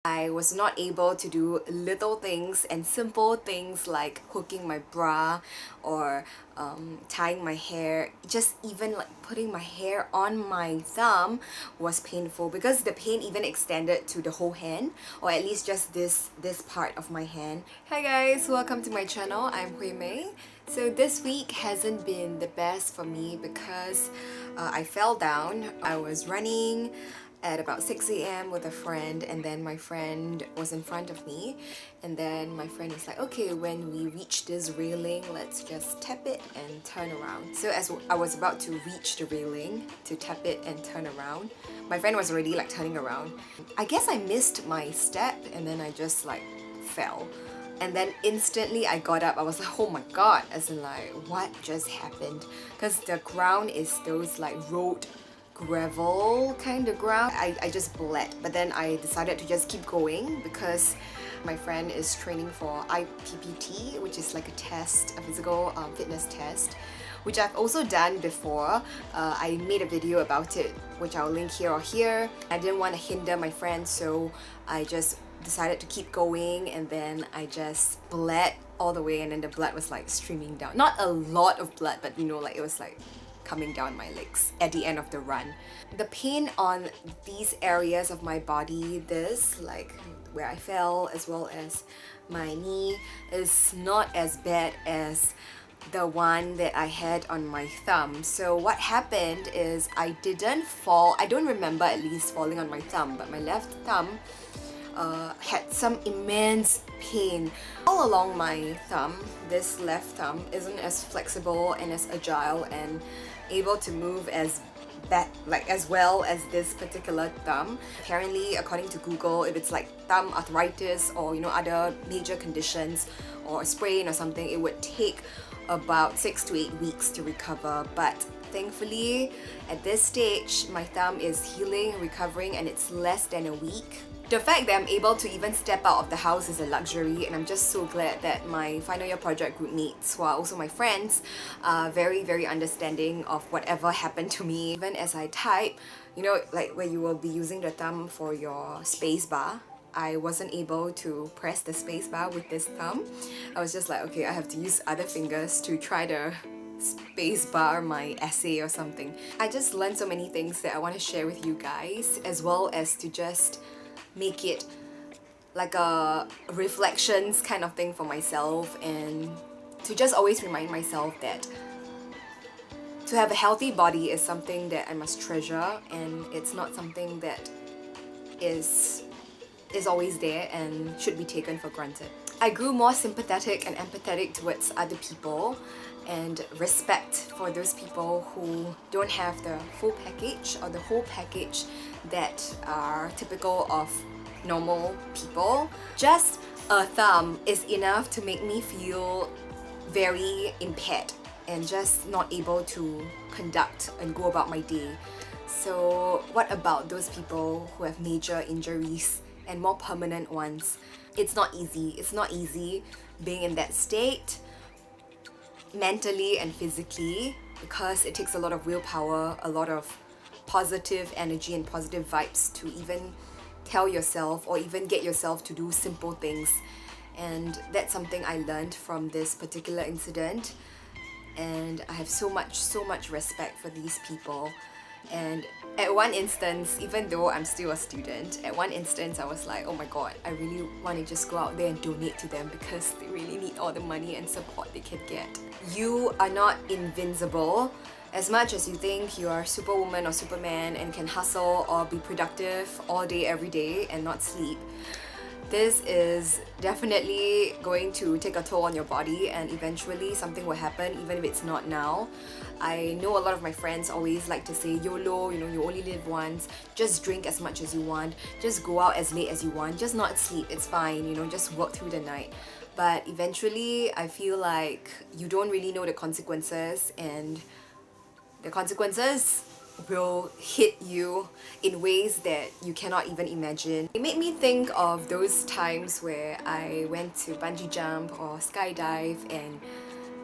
I was not able to do little things and simple things like hooking my bra or tying my hair. Just even like putting my hair on my thumb was painful because the pain even extended to the whole hand, or at least just this part of my hand. Hi guys, welcome to my channel. I'm Hui Mei. So this week hasn't been the best for me because I fell down. I was running at about 6 a.m. with a friend, and then my friend was in front of me, and then my friend was like, okay, when we reach this railing, let's just tap it and turn around. So as I was about to reach the railing to tap it and turn around, my friend was already like turning around. I guess I missed my step and then I just like fell. And then instantly I got up. I was like, oh my god, as in like, what just happened? Because the ground is those like road gravel kind of ground. I just bled, but then I decided to just keep going because my friend is training for IPPT, which is like a test, a physical fitness test, which I've also done before. I made a video about it, which I'll link here or here. I didn't want to hinder my friend, so I just decided to keep going, and then I just bled all the way, and then the blood was like streaming down. Not a lot of blood, but you know, like it was like coming down my legs at the end of the run. The pain on these areas of my body, this like where I fell as well as my knee, is not as bad as the one that I had on my thumb. So what happened is I didn't fall. I don't remember at least falling on my thumb, but my left thumb had some immense pain. All along my thumb, this left thumb isn't as flexible and as agile and able to move as well as this particular thumb. Apparently, according to Google, if it's like thumb arthritis or you know other major conditions or a sprain or something, it would take about 6 to 8 weeks to recover. But thankfully, at this stage, my thumb is healing, recovering, and it's less than a week. The fact that I'm able to even step out of the house is a luxury, and I'm just so glad that my final year project group mates, who are also my friends, are very understanding of whatever happened to me. Even as I type, you know, like where you will be using the thumb for your space bar, I wasn't able to press the space bar with this thumb. I was just like, okay, I have to use other fingers to try to space bar my essay or something. I just learned so many things that I want to share with you guys, as well as to just make it like a reflections kind of thing for myself, and to just always remind myself that to have a healthy body is something that I must treasure, and it's not something that is always there and should be taken for granted. I grew more sympathetic and empathetic towards other people and respect for those people who don't have the full package or the whole package that are typical of normal people. Just a thumb is enough to make me feel very impaired and just not able to conduct and go about my day. So what about those people who have major injuries and more permanent ones? It's not easy. It's not easy being in that state mentally and physically, because it takes a lot of willpower, a lot of positive energy and positive vibes to even tell yourself or even get yourself to do simple things. And that's something I learned from this particular incident, and I have so much respect for these people. And at one instance, even though I'm still a student, at one instance I was like, oh my god, I really want to just go out there and donate to them because they really need all the money and support they can get. You are not invincible. As much as you think you are Superwoman or Superman and can hustle or be productive all day every day and not sleep, this is definitely going to take a toll on your body, and eventually something will happen, even if it's not now. I know a lot of my friends always like to say YOLO, you know, you only live once, just drink as much as you want, just go out as late as you want, just not sleep, it's fine, you know, just work through the night. But eventually I feel like you don't really know the consequences, and the consequences will hit you in ways that you cannot even imagine. It made me think of those times where I went to bungee jump or skydive, and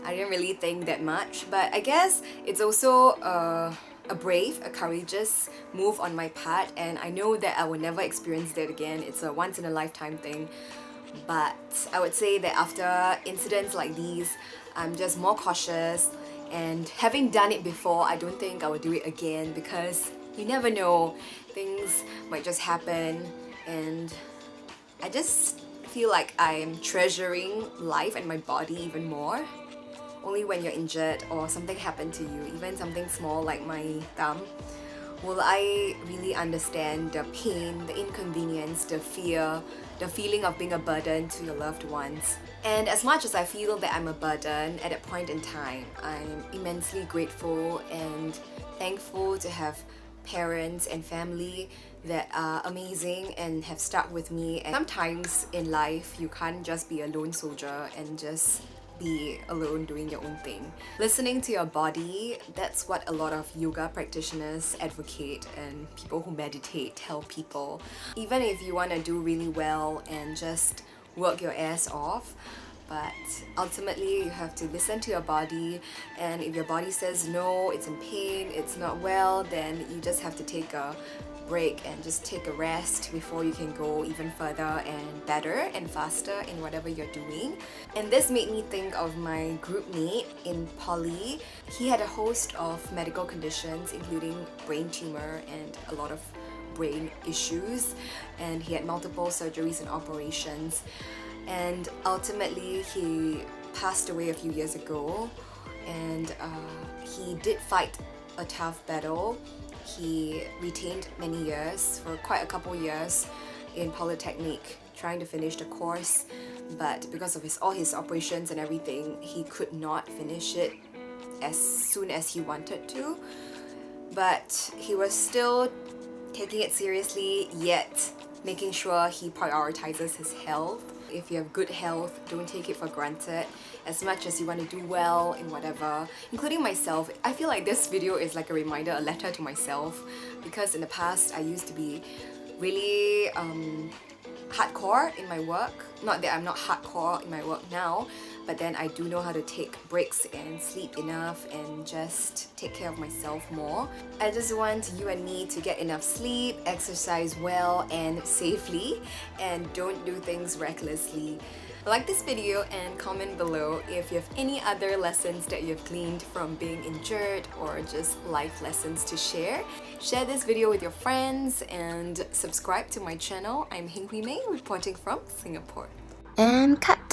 I didn't really think that much, but I guess it's also a brave, a courageous move on my part, and I know that I will never experience that again. It's a once in a lifetime thing. But I would say that after incidents like these, I'm just more cautious, and having done it before, I don't think I will do it again, because you never know, things might just happen. And I just feel like I'm treasuring life and my body even more. Only when you're injured or something happened to you, even something small like my thumb, will I really understand the pain, the inconvenience, the fear, the feeling of being a burden to your loved ones. And as much as I feel that I'm a burden at that point in time, I'm immensely grateful and thankful to have parents and family that are amazing and have stuck with me. And sometimes in life, you can't just be a lone soldier and just be alone doing your own thing. Listening to your body, that's what a lot of yoga practitioners advocate, and people who meditate tell people. Even if you want to do really well and just work your ass off, but ultimately you have to listen to your body, and if your body says no, it's in pain, it's not well, then you just have to take a break and just take a rest before you can go even further and better and faster in whatever you're doing. And this made me think of my group mate in poly. He had a host of medical conditions, including brain tumor and a lot of brain issues, and he had multiple surgeries and operations, and ultimately he passed away a few years ago. And he did fight a tough battle. He retained many years, for quite a couple years, in Polytechnic, trying to finish the course, but because of all his operations and everything, he could not finish it as soon as he wanted to. But he was still taking it seriously, yet making sure he prioritizes his health. If you have good health, don't take it for granted. As much as you want to do well in whatever, including myself, I feel like this video is like a reminder, a letter to myself, because in the past I used to be really hardcore in my work. Not that I'm not hardcore in my work now, but then I do know how to take breaks and sleep enough and just take care of myself more. I just want you and me to get enough sleep, exercise well and safely, and don't do things recklessly. Like this video and comment below if you have any other lessons that you've gleaned from being injured, or just life lessons to share. Share this video with your friends and subscribe to my channel. I'm Heng reporting from Singapore. And cut!